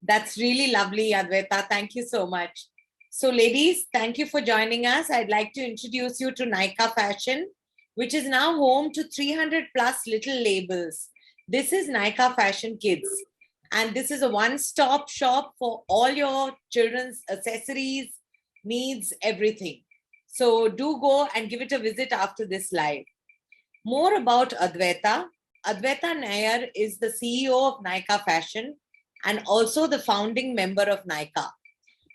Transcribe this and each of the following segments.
That's really lovely, Adwaita. Thank you so much. So, ladies, thank you for joining us. I'd like to introduce you to Nykaa Fashion, which is now home to 300 plus little labels. This is Nykaa Fashion Kids, and this is a one-stop shop for all your children's accessories, needs, everything. So, do go and give it a visit after this live. More about Adwaita. Adwaita Nair is the CEO of Nykaa Fashion and also the founding member of Nykaa.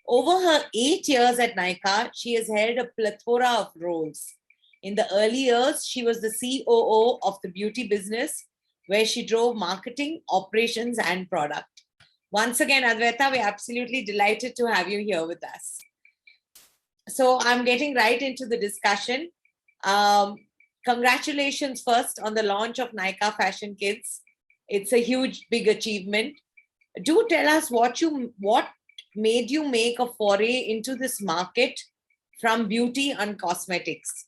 Over her 8 years at Nykaa, she has held a plethora of roles. In the early years, she was the COO of the beauty business, where she drove marketing, operations, and product. Once again, Adwaita, we're absolutely delighted to have you here with us. So I'm getting right into the discussion. Congratulations first on the launch of Nykaa Fashion Kids. It's a huge, big achievement. Do tell us what made you make a foray into this market from beauty and cosmetics.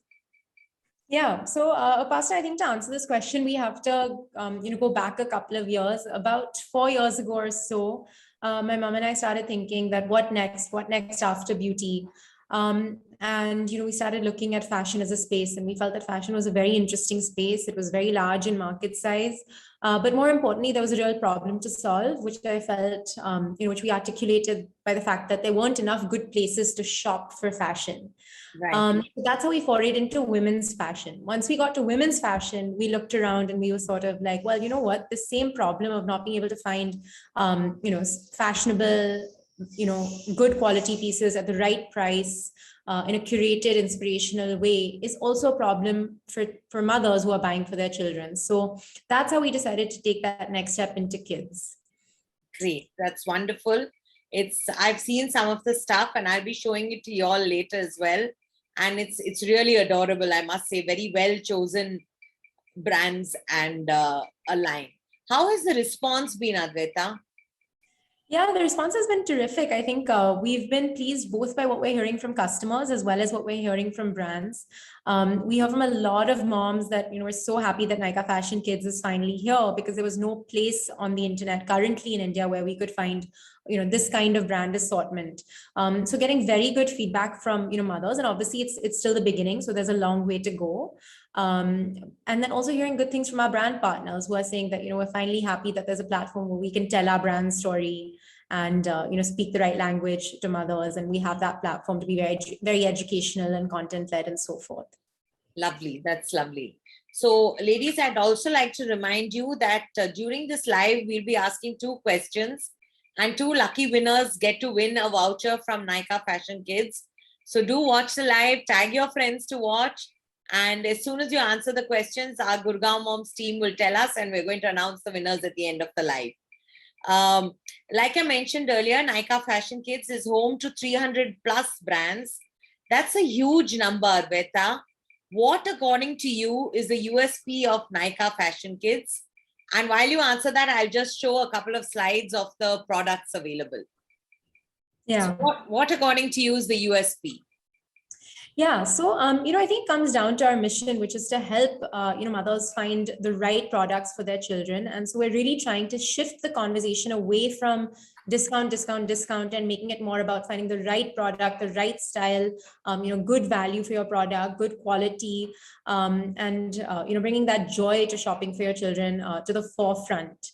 Yeah, so Upasana, I think to answer this question, we have to go back a couple of years. About 4 years ago or so, my mom and I started thinking that what next after beauty? And we started looking at fashion as a space, and we felt that fashion was a very interesting space. It was very large in market size, but more importantly, there was a real problem to solve, which I felt, which we articulated by the fact that there weren't enough good places to shop for fashion. Right. That's how we forayed into women's fashion. Once we got to women's fashion, we looked around and we were sort of like, well, you know what, the same problem of not being able to find, fashionable, good quality pieces at the right price, in a curated, inspirational way is also a problem for mothers who are buying for their children. So that's how we decided to take that next step into kids. Great. That's wonderful. I've seen some of the stuff and I'll be showing it to you all later as well. And it's really adorable, I must say. Very well chosen brands and a line. How has the response been, Adwaita? Yeah, the response has been terrific. I think we've been pleased both by what we're hearing from customers as well as what we're hearing from brands. We hear from a lot of moms that, we're so happy that Nykaa Fashion Kids is finally here, because there was no place on the internet currently in India where we could find, this kind of brand assortment. So getting very good feedback from, mothers, and obviously it's still the beginning, so there's a long way to go. And then also hearing good things from our brand partners who are saying that, we're finally happy that there's a platform where we can tell our brand story and, speak the right language to mothers. And we have that platform to be very, very educational and content led and so forth. Lovely. That's lovely. So ladies, I'd also like to remind you that during this live, we'll be asking 2 questions and 2 lucky winners get to win a voucher from Nykaa Fashion Kids. So do watch the live, tag your friends to watch. And as soon as you answer the questions, our Gurgaon Moms team will tell us, and we're going to announce the winners at the end of the live. Like I mentioned earlier, Nykaa Fashion Kids is home to 300 plus brands. That's a huge number, Adwaita. What, according to you, is the USP of Nykaa Fashion Kids? And while you answer that, I'll just show a couple of slides of the products available. Yeah. So what according to you, is the USP? Yeah, so I think it comes down to our mission, which is to help mothers find the right products for their children. And so we're really trying to shift the conversation away from discount, and making it more about finding the right product, the right style, good value for your product, good quality, and bringing that joy to shopping for your children to the forefront.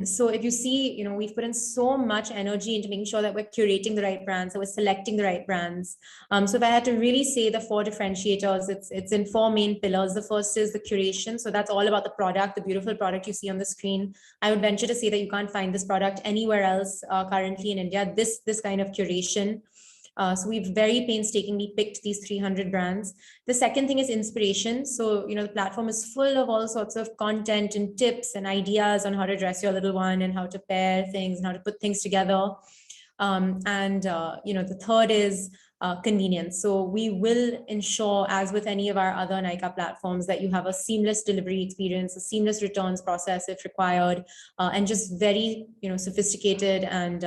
So if you see, we've put in so much energy into making sure that we're curating the right brands, that we're selecting the right brands. So if I had to really say the 4 differentiators, it's in 4 main pillars. The first is the curation. So that's all about the product, the beautiful product you see on the screen. I would venture to say that you can't find this product anywhere else currently in India, this kind of curation. So we've very painstakingly picked these 300 brands. The second thing is inspiration. So, the platform is full of all sorts of content and tips and ideas on how to dress your little one and how to pair things and how to put things together. The third is convenience. So we will ensure, as with any of our other Nykaa platforms, that you have a seamless delivery experience, a seamless returns process if required, and just very, sophisticated and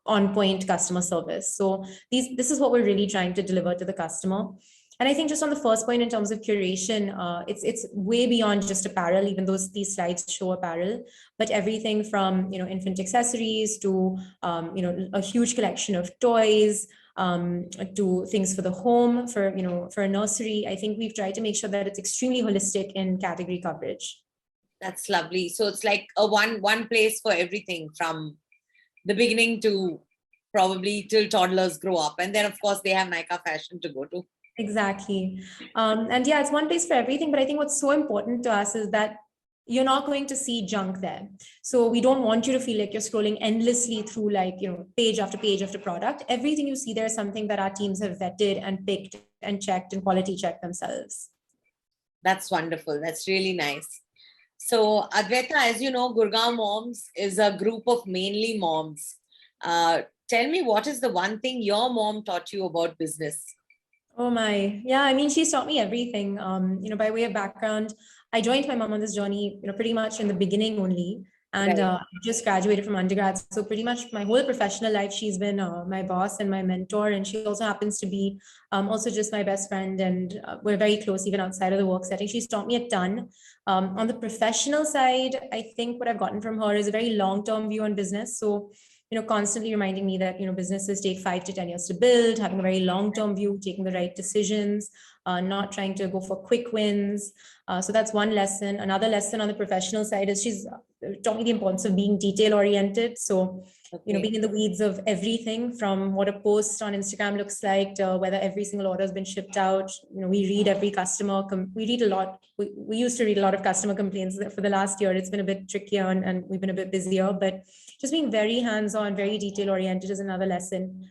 on point customer service. So this is what we're really trying to deliver to the customer. And I think just on the first point in terms of curation, it's way beyond just apparel, even though these slides show apparel, but everything from, infant accessories to, a huge collection of toys, to things for the home, for a nursery. I think we've tried to make sure that it's extremely holistic in category coverage. That's lovely. So it's like a one place for everything from the beginning to probably till toddlers grow up. And then of course they have Nykaa Fashion to go to. Exactly. And yeah, it's one place for everything. But I think what's so important to us is that you're not going to see junk there. So we don't want you to feel like you're scrolling endlessly through page after page after product. Everything you see there is something that our teams have vetted and picked and checked and quality checked themselves. That's wonderful. That's really nice. So Adwaita, as you know, Gurgaon Moms is a group of mainly moms. Tell me, what is the one thing your mom taught you about business? Oh my, yeah. I mean, she's taught me everything. By way of background, I joined my mom on this journey, pretty much in the beginning only, and Right. just graduated from undergrad. So pretty much my whole professional life, she's been my boss and my mentor, and she also happens to be also just my best friend, and we're very close even outside of the work setting. She's taught me a ton. On the professional side, I think what I've gotten from her is a very long-term view on business. So constantly reminding me that, businesses take 5 to 10 years to build, having a very long-term view, taking the right decisions, not trying to go for quick wins. So that's one lesson. Another lesson on the professional side is she's taught me the importance of being detail-oriented. So, being in the weeds of everything from what a post on Instagram looks like to whether every single order has been shipped out. We read every customer, we read a lot. We used to read a lot of customer complaints. For the last year, it's been a bit trickier and we've been a bit busier, but just being very hands-on, very detail-oriented is another lesson.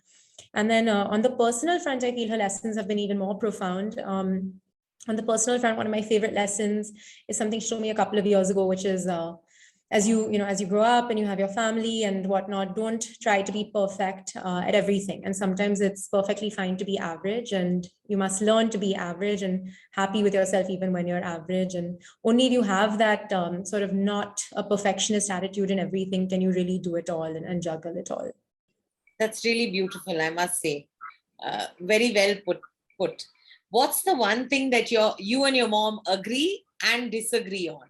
And then on the personal front, I feel her lessons have been even more profound. On the personal front, one of my favorite lessons is something she told me a couple of years ago, which is as you grow up and you have your family and whatnot, don't try to be perfect at everything. And sometimes it's perfectly fine to be average, and you must learn to be average and happy with yourself even when you're average. And only if you have that sort of not a perfectionist attitude in everything can you really do it all and juggle it all. That's really beautiful, I must say. Very well put. What's the one thing that you and your mom agree and disagree on?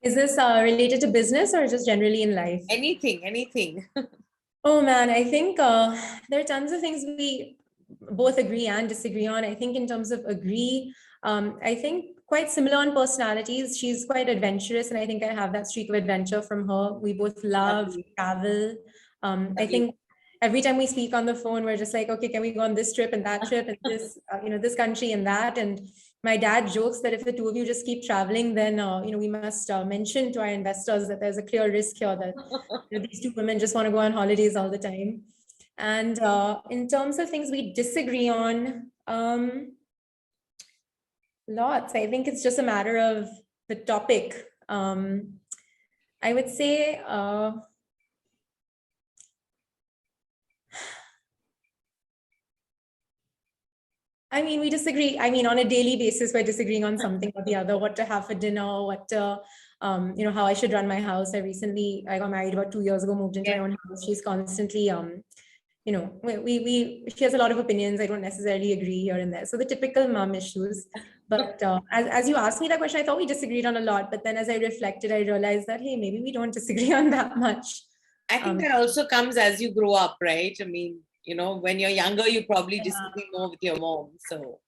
Is this related to business or just generally in life? Anything. Oh man, I think there are tons of things we both agree and disagree on. I think in terms of agree, I think quite similar on personalities. She's quite adventurous, and I think I have that streak of adventure from her. We both love travel. I think every time we speak on the phone, we're just like, okay, can we go on this trip and that trip and this, this country and that. And my dad jokes that if the two of you just keep traveling, then we must mention to our investors that there's a clear risk here that these two women just want to go on holidays all the time. And in terms of things we disagree on, lots. I think it's just a matter of the topic. I would say I mean, we disagree. I mean, on a daily basis, we're disagreeing on something or the other, what to have for dinner, what to, how I should run my house. I got married about 2 years ago, moved into my own house. She's constantly, she has a lot of opinions. I don't necessarily agree here and there. So the typical mom issues. But as you asked me that question, I thought we disagreed on a lot. But then as I reflected, I realized that, hey, maybe we don't disagree on that much. I think that also comes as you grow up, right? I mean, when you're younger, you probably disagree more with your mom. So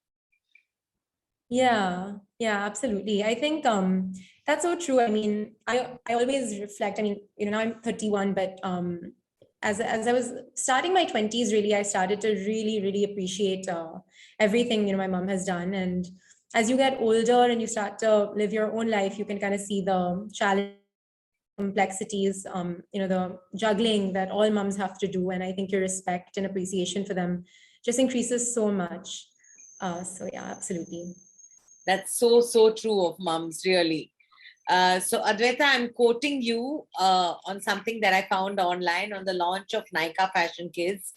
yeah, absolutely. I think that's so true. I mean, I always reflect. I mean, now I'm 31, but as I was starting my 20s, really, I started to really appreciate everything my mom has done. And as you get older and you start to live your own life, you can kind of see the challenge, complexities, the juggling that all moms have to do. And I think your respect and appreciation for them just increases so much. So yeah, absolutely. That's so true of moms, really. So Adwaita, I'm quoting you on something that I found online on the launch of Nykaa Fashion Kids.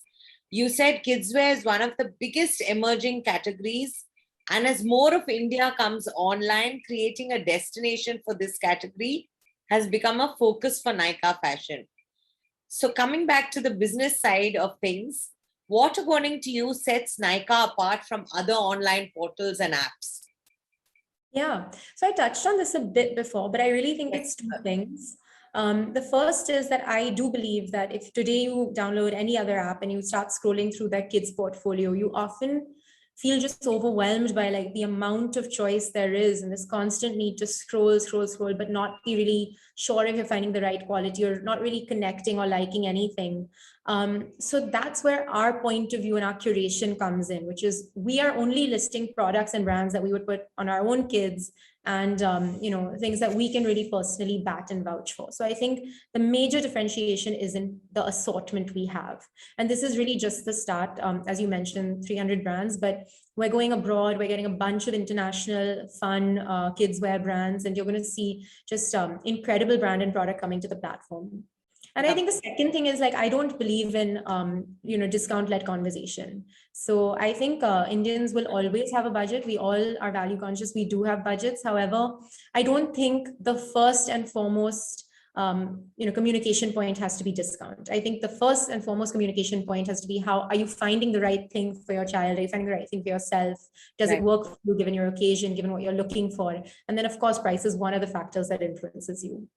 You said kidswear is one of the biggest emerging categories, and as more of India comes online, creating a destination for this category has become a focus for Nykaa Fashion. So coming back to the business side of things, What, according to you, sets Nykaa apart from other online portals and apps? Yeah, so I touched on this a bit before, but I really think it's two things. The first is that I do believe that if today you download any other app and you start scrolling through that kids portfolio, you often feel just overwhelmed by like the amount of choice there is and this constant need to scroll, but not be really sure if you're finding the right quality or not really connecting or liking anything. So that's where our point of view and our curation comes in, which is we are only listing products and brands that we would put on our own kids and things that we can really personally bat and vouch for. So I think the major differentiation is in the assortment we have. And this is really just the start, as you mentioned, 300 brands, but we're going abroad, we're getting a bunch of international fun kids wear brands, and you're going to see just incredible brand and product coming to the platform. And I think the second thing is like, I don't believe in, discount-led conversation. So I think Indians will always have a budget. We all are value conscious. We do have budgets. However, I don't think the first and foremost, communication point has to be discount. I think the first and foremost communication point has to be, how are you finding the right thing for your child? Are you finding the right thing for yourself? Does it work for you given your occasion, given what you're looking for? And then of course, price is one of the factors that influences you.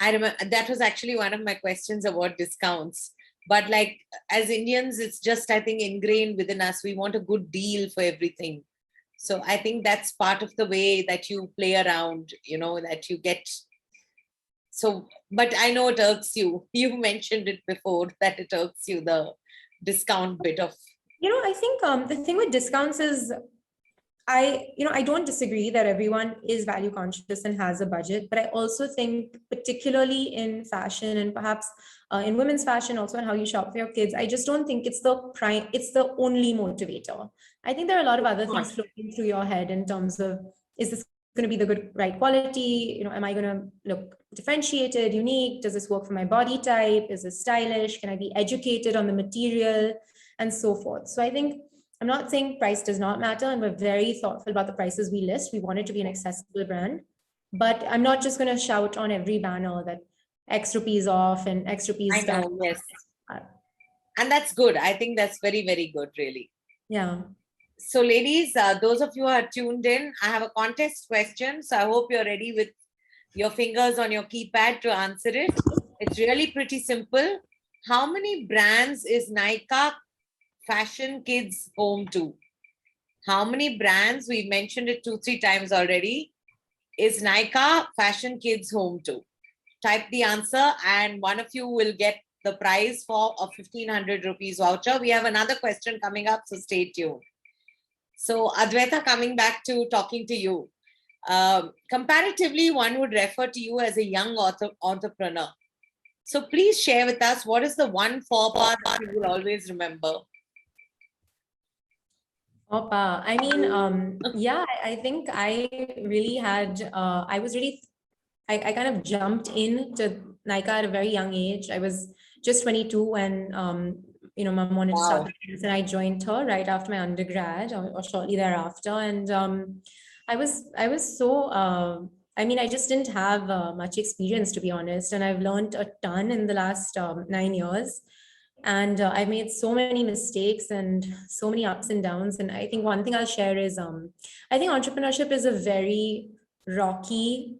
I remember that was actually one of my questions about discounts. But like as Indians, it's just, I think, ingrained within us. We want a good deal for everything. So I think that's part of the way that you play around, that you get. So, but I know it irks you. You mentioned it before that it irks you, the discount bit of. I think the thing with discounts is I don't disagree that everyone is value conscious and has a budget, but I also think particularly in fashion and perhaps in women's fashion also, and how you shop for your kids, I just don't think it's the only motivator. I think there are a lot of other things floating through your head in terms of, is this going to be the right quality? Am I going to look differentiated, unique? Does this work for my body type? Is this stylish? Can I be educated on the material and so forth? So I think I'm not saying price does not matter, and we're very thoughtful about the prices we list. We want it to be an accessible brand, but I'm not just going to shout on every banner that X rupees off and X rupees. I know, yes. And that's good. I think that's very, very good, really. Yeah. So ladies, those of you who are tuned in, I have a contest question. So I hope you're ready with your fingers on your keypad to answer it. It's really pretty simple. How many brands is Nykaa Fashion Kids home to? How many brands, we've mentioned it 2-3 times already, is Nykaa Fashion Kids home to? Type the answer and one of you will get the prize for a 1,500 rupees voucher. We have another question coming up, so stay tuned. So Adwaita, coming back to talking to you. Comparatively, one would refer to you as a young entrepreneur. So please share with us, what is the one faux pas that you will always remember? Opa. I mean, yeah, I think I really had, I kind of jumped into Nykaa at a very young age. I was just 22 when, mom wanted to start the business, and I joined her right after my undergrad or shortly thereafter. And I was so, I just didn't have much experience, to be honest. And I've learned a ton in the last 9 years. And I've made so many mistakes and so many ups and downs. And I think one thing I'll share is, I think entrepreneurship is a very rocky,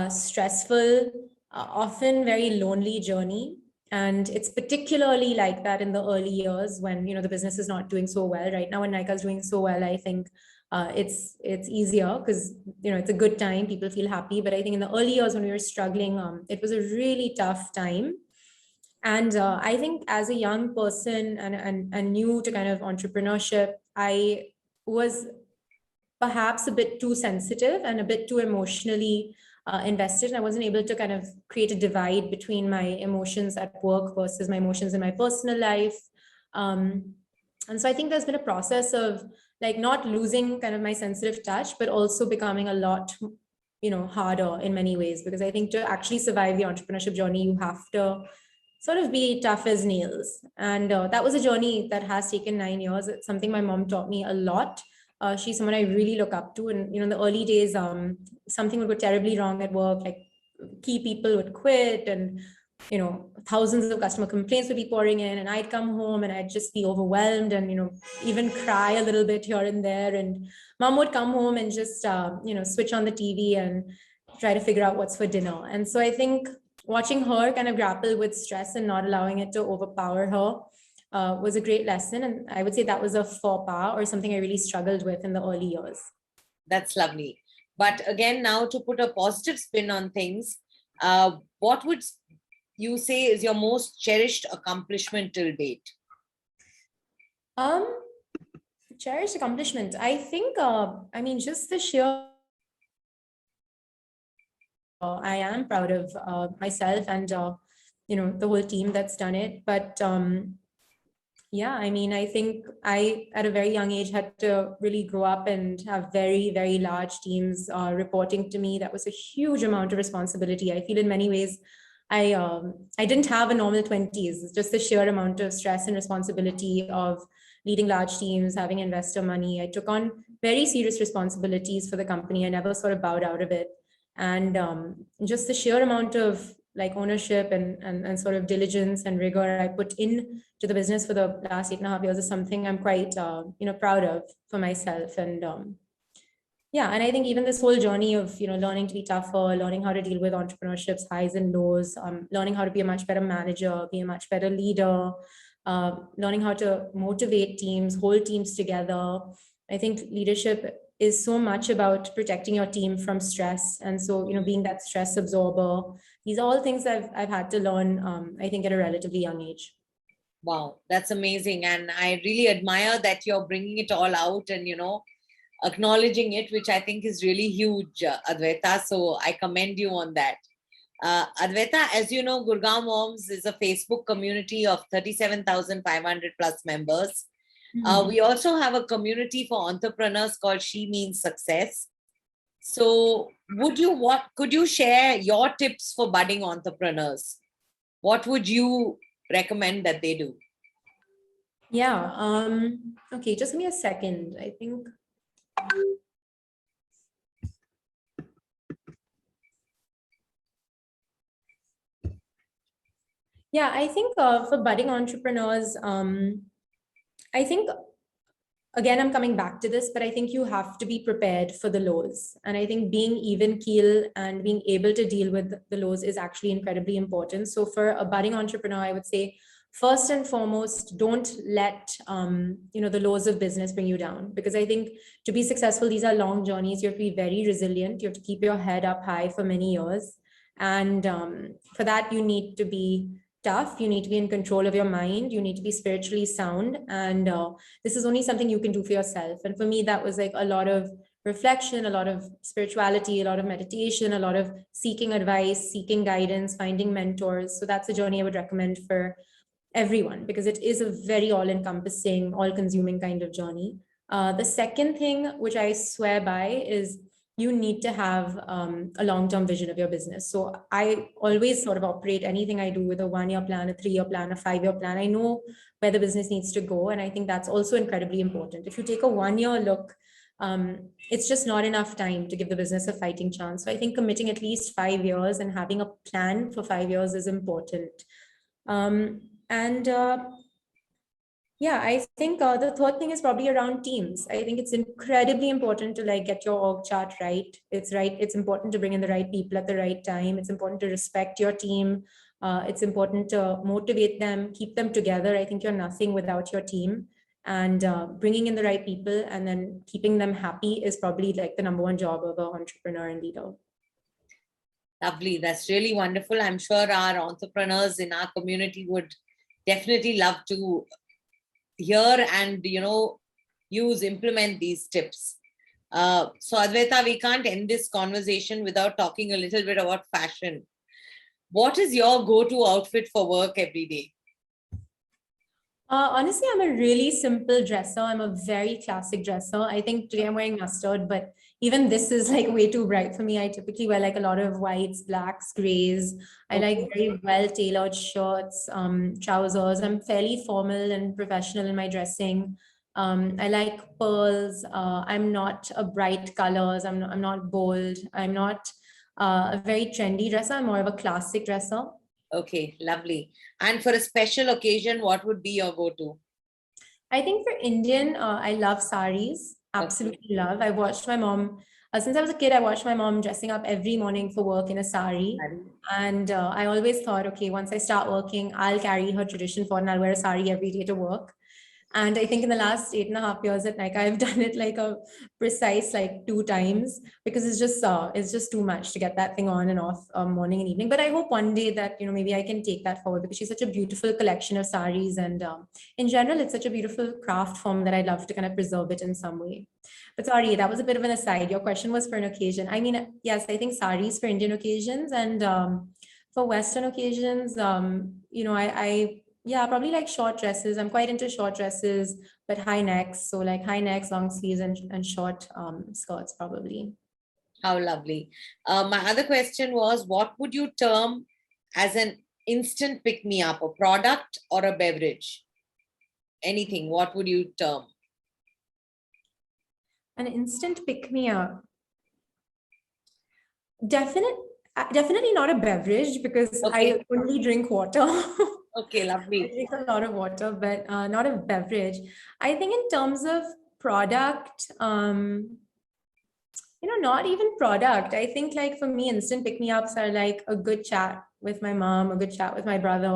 stressful, often very lonely journey. And it's particularly like that in the early years when, the business is not doing so well. Right now, when Nykaa is doing so well, I think it's easier because, it's a good time. People feel happy. But I think in the early years when we were struggling, it was a really tough time. And I think as a young person and new to kind of entrepreneurship, I was perhaps a bit too sensitive and a bit too emotionally invested. And I wasn't able to kind of create a divide between my emotions at work versus my emotions in my personal life. And so I think there's been a process of like not losing kind of my sensitive touch, but also becoming a lot, harder in many ways, because I think to actually survive the entrepreneurship journey, you have to sort of be tough as nails. And that was a journey that has taken 9 years. It's something my mom taught me a lot. She's someone I really look up to. And, in the early days, something would go terribly wrong at work, like key people would quit and thousands of customer complaints would be pouring in, and I'd come home and I'd just be overwhelmed and, even cry a little bit here and there. And mom would come home and just, switch on the TV and try to figure out what's for dinner. And so I think watching her kind of grapple with stress and not allowing it to overpower her was a great lesson. And I would say that was a faux pas or something I really struggled with in the early years. That's lovely. But again, now to put a positive spin on things, what would you say is your most cherished accomplishment till date? Cherished accomplishment. I think, just the sheer, I am proud of myself and, the whole team that's done it. But yeah, I think I, at a very young age, had to really grow up and have very, very large teams reporting to me. That was a huge amount of responsibility. I feel in many ways, I didn't have a normal 20s. It's just the sheer amount of stress and responsibility of leading large teams, having investor money. I took on very serious responsibilities for the company. I never sort of bowed out of it. And just the sheer amount of ownership and sort of diligence and rigor I put in to the business for the last 8.5 years is something I'm quite, proud of for myself. And yeah, and I think even this whole journey of, learning to be tougher, learning how to deal with entrepreneurship's highs and lows, learning how to be a much better manager, be a much better leader, learning how to motivate teams, hold teams together. I think leadership is so much about protecting your team from stress. And so, being that stress absorber, these are all things I've had to learn, I think, at a relatively young age. Wow, that's amazing. And I really admire that you're bringing it all out and, acknowledging it, which I think is really huge, Adwaita. So I commend you on that. Adwaita, as you know, Gurgaon Moms is a Facebook community of 37,500 plus members. We also have a community for entrepreneurs called She Means Success. So could you share your tips for budding entrepreneurs? What would you recommend that they do? Yeah. Okay, just give me a second. I think. Yeah, I think for budding entrepreneurs, I think, again, I'm coming back to this, but I think you have to be prepared for the lows. And I think being even keel and being able to deal with the lows is actually incredibly important. So for a budding entrepreneur, I would say, first and foremost, don't let the lows of business bring you down. Because I think to be successful, these are long journeys. You have to be very resilient. You have to keep your head up high for many years. And for that, you need to be tough. You need to be in control of your mind. You need to be spiritually sound. And this is only something you can do for yourself. And for me, that was like a lot of reflection, a lot of spirituality, a lot of meditation, a lot of seeking advice, seeking guidance, finding mentors. So that's a journey I would recommend for everyone, because it is a very all-encompassing, all-consuming kind of journey. The second thing, which I swear by, is you need to have a long-term vision of your business. So I always sort of operate anything I do with a 1-year plan, a 3-year plan, a 5-year plan. I know where the business needs to go. And I think that's also incredibly important. If you take a 1-year look, it's just not enough time to give the business a fighting chance. So I think committing at least 5 years and having a plan for 5 years is important. Yeah, I think the third thing is probably around teams. I think it's incredibly important to get your org chart right. It's important to bring in the right people at the right time. It's important to respect your team. It's important to motivate them, keep them together. I think you're nothing without your team. And bringing in the right people and then keeping them happy is probably the number one job of an entrepreneur and leader. Lovely. That's really wonderful. I'm sure our entrepreneurs in our community would definitely love to hear and implement these tips. So Adwaita, we can't end this conversation without talking a little bit about fashion. What is your go-to outfit for work every day? Honestly, I'm a really simple dresser. I'm a very classic dresser. I think today I'm wearing mustard, but even this is way too bright for me. I typically wear a lot of whites, blacks, grays. I like very well-tailored shirts, trousers. I'm fairly formal and professional in my dressing. I like pearls. I'm not a bright colors. I'm not bold. I'm not a very trendy dresser. I'm more of a classic dresser. Okay, lovely. And for a special occasion, what would be your go-to? I think for Indian, I love saris. Absolutely love. I watched my mom, since I was a kid, I watched my mom dressing up every morning for work in a sari. And I always thought, okay, once I start working, I'll carry her tradition forward and I'll wear a sari every day to work. And I think in the last 8.5 years at Nykaa, I've done it like a precise like 2 times because it's just too much to get that thing on and off morning and evening. But I hope one day that, maybe I can take that forward because she's such a beautiful collection of saris. And in general, it's such a beautiful craft form that I'd love to kind of preserve it in some way. But sorry, that was a bit of an aside. Your question was for an occasion. I mean, yes, I think saris for Indian occasions and for Western occasions, yeah, probably like short dresses. I'm quite into short dresses, but high necks. So like high necks, long sleeves, and short skirts probably. How lovely. My other question was, what would you term as an instant pick-me-up, a product or a beverage? Anything, what would you term? An instant pick-me-up. Definitely not a beverage because Okay. I only drink water. Okay, I lovely. drink a lot of water, but not a beverage. I think in terms of product, not even product. I think like for me, instant pick-me-ups are like a good chat with my mom, a good chat with my brother.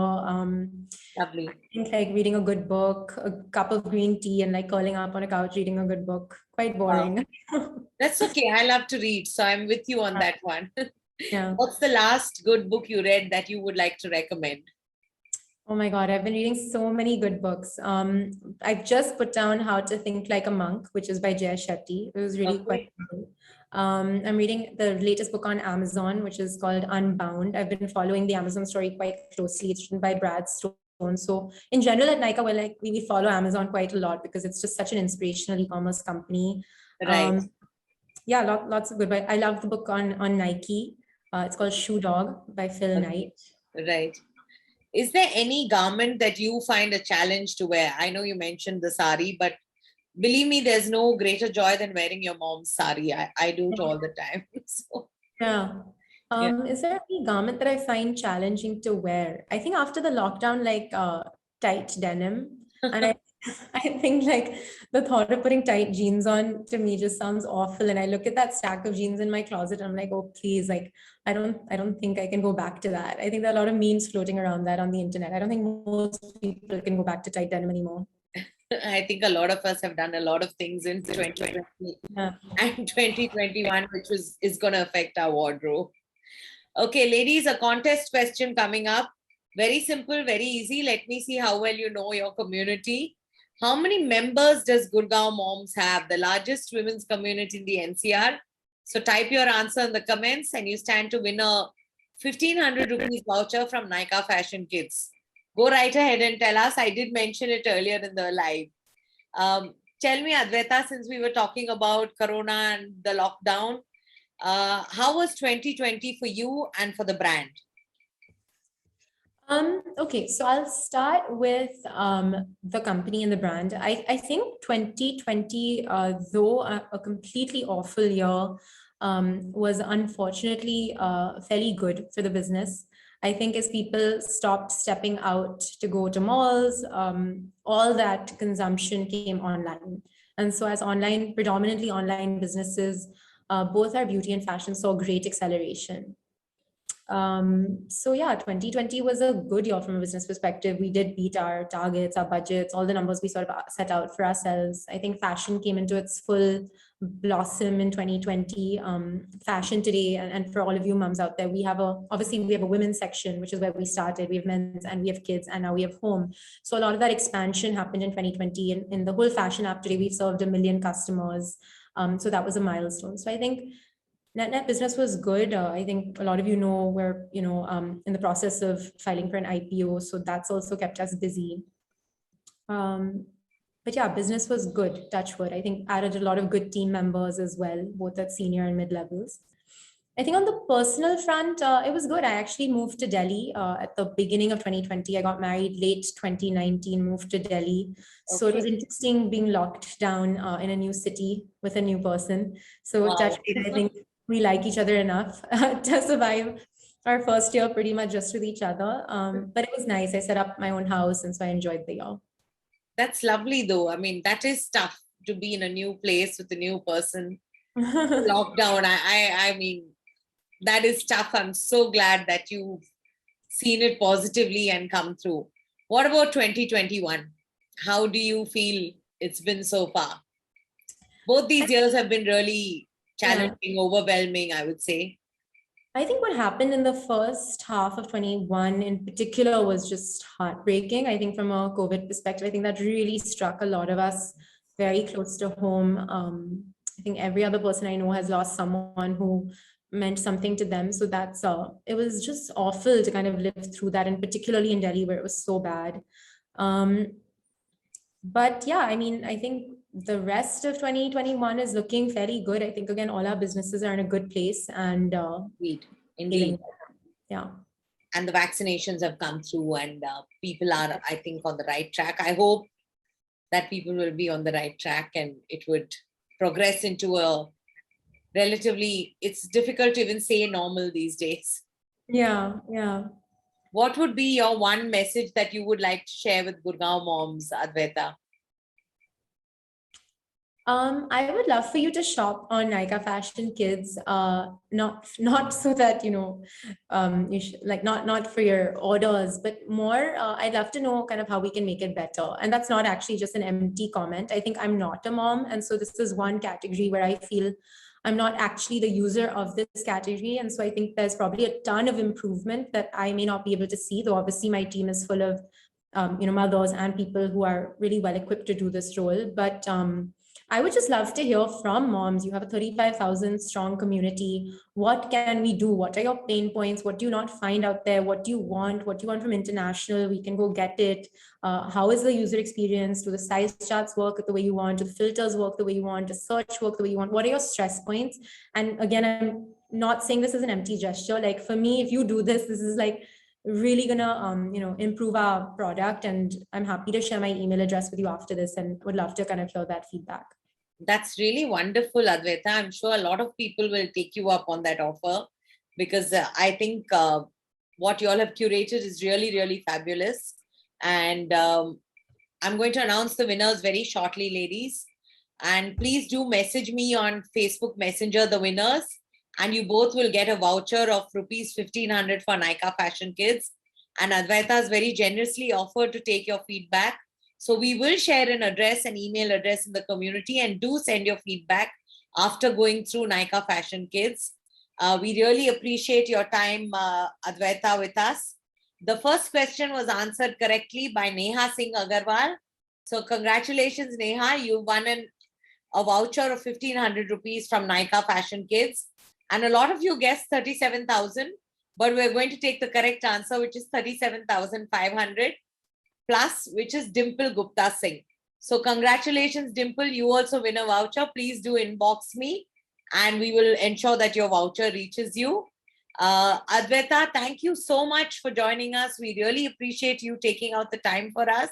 Lovely. I think like reading a good book, a cup of green tea, and like curling up on a couch reading a good book. Quite boring. That's okay. I love to read, so I'm with you on that one. Yeah. What's the last good book you read that you would like to recommend? Oh my God, I've been reading so many good books. I've just put down How to Think Like a Monk, which is by Jay Shetty. It was really quite good. I'm reading the latest book on Amazon, which is called Unbound. I've been following the Amazon story quite closely. It's written by Brad Stone. So in general at Nykaa, we follow Amazon quite a lot because it's just such an inspirational e-commerce company. Right. Yeah, lots of good. But I love the book on Nike. It's called Shoe Dog by Phil Knight. Right. Is there any garment that you find a challenge to wear? I know you mentioned the sari, but believe me, there's no greater joy than wearing your mom's sari. I do it all the time. So, Yeah. Is there any garment that I find challenging to wear? I think after the lockdown, like tight denim. And I think like the thought of putting tight jeans on to me just sounds awful. And I look at that stack of jeans in my closet and I'm like, oh please, like I don't think I can go back to that. I think there are a lot of memes floating around that on the internet. I don't think most people can go back to tight denim anymore. I think a lot of us have done a lot of things in 2020 and 2021, which is going to affect our wardrobe. Okay, ladies, a contest question coming up. Very simple, very easy. Let me see how well you know your community. How many members does Gurgaon Moms have? The largest women's community in the NCR. So type your answer in the comments and you stand to win a 1,500 rupees voucher from Nykaa Fashion Kids. Go right ahead and tell us. I did mention it earlier in the live. Tell me, Adwaita, since we were talking about Corona and the lockdown, how was 2020 for you and for the brand? Okay, so I'll start with the company and the brand. I think 2020, though a completely awful year, was unfortunately fairly good for the business. I think as people stopped stepping out to go to malls, all that consumption came online. And so as predominantly online businesses, both our beauty and fashion saw great acceleration. So yeah, 2020 was a good year from a business perspective. We did beat our targets, our budgets, all the numbers we sort of set out for ourselves. I think fashion came into its full blossom in 2020. Fashion today, and for all of you moms out there, obviously we have a women's section, which is where we started. We have men's and we have kids, and now we have home. So a lot of that expansion happened in 2020. And in the whole fashion app today, we've served 1 million customers. So that was a milestone. So I think net business was good. I think a lot of we're in the process of filing for an IPO, so that's also kept us busy. But yeah, business was good. Touch wood. I think added a lot of good team members as well, both at senior and mid levels. I think on the personal front, it was good. I actually moved to Delhi at the beginning of 2020. I got married late 2019, moved to Delhi. So it was interesting being locked down in a new city with a new person. So touch wood, I think we like each other enough to survive our first year pretty much just with each other. But it was nice. I set up my own house, and so I enjoyed the year. That's lovely though. I mean, that is tough to be in a new place with a new person. Lockdown. I mean, that is tough. I'm so glad that you've seen it positively and come through. What about 2021? How do you feel it's been so far? Both these years have been really challenging, overwhelming, I would say. I think what happened in the first half of 21 in particular was just heartbreaking. I think from a COVID perspective, I think that really struck a lot of us very close to home. I think every other person I know has lost someone who meant something to them. So that's it was just awful to kind of live through that, and particularly in Delhi where it was so bad. But yeah, I mean, I think the rest of 2021 is looking fairly good. I think again, all our businesses are in a good place, and Indeed. Yeah. And the vaccinations have come through, and people are, I think, on the right track. I hope that people will be on the right track and it would progress into a relatively, it's difficult to even say normal these days. Yeah. What would be your one message that you would like to share with Gurgaon moms, Adwaita? I would love for you to shop on Nykaa Fashion Kids. Not so that you like not for your orders, but more. I'd love to know kind of how we can make it better. And that's not actually just an empty comment. I think I'm not a mom, and so this is one category where I feel I'm not actually the user of this category, and so I think there's probably a ton of improvement that I may not be able to see. Though obviously my team is full of mothers and people who are really well equipped to do this role, but I would just love to hear from moms. You have a 35,000 strong community. What can we do? What are your pain points? What do you not find out there? What do you want? What do you want from international? We can go get it. How is the user experience? Do the size charts work the way you want? Do the filters work the way you want? Does search work the way you want? What are your stress points? And again, I'm not saying this is an empty gesture. Like for me, if you do this, this is like really gonna improve our product, and I'm happy to share my email address with you after this and would love to kind of hear that feedback. That's really wonderful, Adwaita. I'm sure a lot of people will take you up on that offer, because I think what you all have curated is really, really fabulous. And I'm going to announce the winners very shortly, ladies. And please do message me on Facebook Messenger, the winners, and you both will get a voucher of rupees 1,500 for Nykaa Fashion Kids. And Adwaita has very generously offered to take your feedback. So we will share an address, an email address in the community, and do send your feedback after going through Nykaa Fashion Kids. We really appreciate your time, Adwaita, with us. The first question was answered correctly by Neha Singh Agarwal. So congratulations, Neha. You won a voucher of 1,500 rupees from Nykaa Fashion Kids. And a lot of you guessed 37,000, but we're going to take the correct answer, which is 37,500. Plus, which is Dimple Gupta Singh. So congratulations, Dimple. You also win a voucher. Please do inbox me and we will ensure that your voucher reaches you. Adwaita, thank you so much for joining us. We really appreciate you taking out the time for us.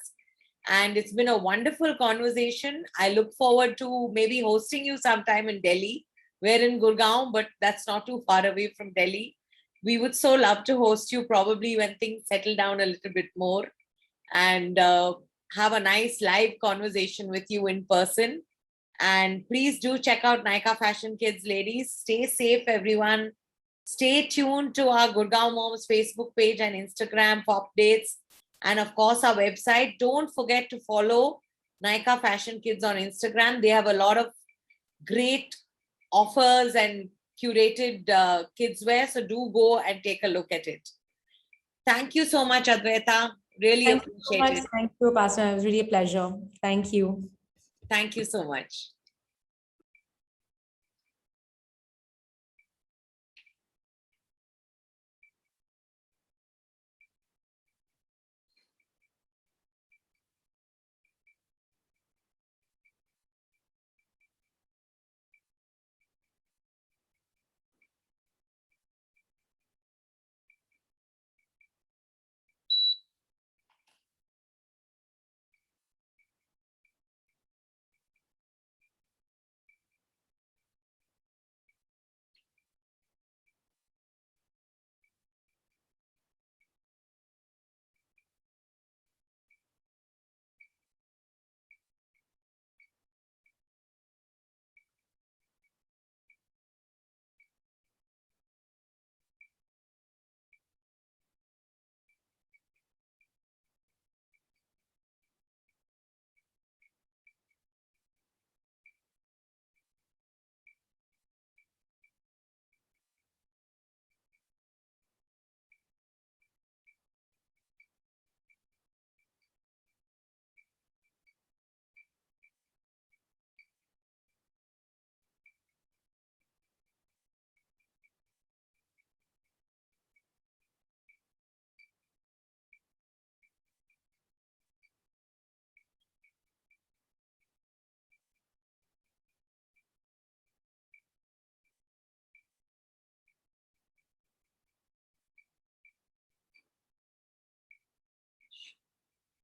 And it's been a wonderful conversation. I look forward to maybe hosting you sometime in Delhi. We're in Gurgaon, but that's not too far away from Delhi. We would so love to host you probably when things settle down a little bit more, and have a nice live conversation with you in person. And please do check out Nykaa Fashion Kids, ladies. Stay safe, everyone. Stay tuned to our Gurgaon Moms Facebook page and Instagram for updates. And of course, our website. Don't forget to follow Nykaa Fashion Kids on Instagram. They have a lot of great offers and curated kids wear. So do go and take a look at it. Thank you so much, Adwaita. Really appreciate it. Thank you, Pastor. It was really a pleasure. Thank you. Thank you so much.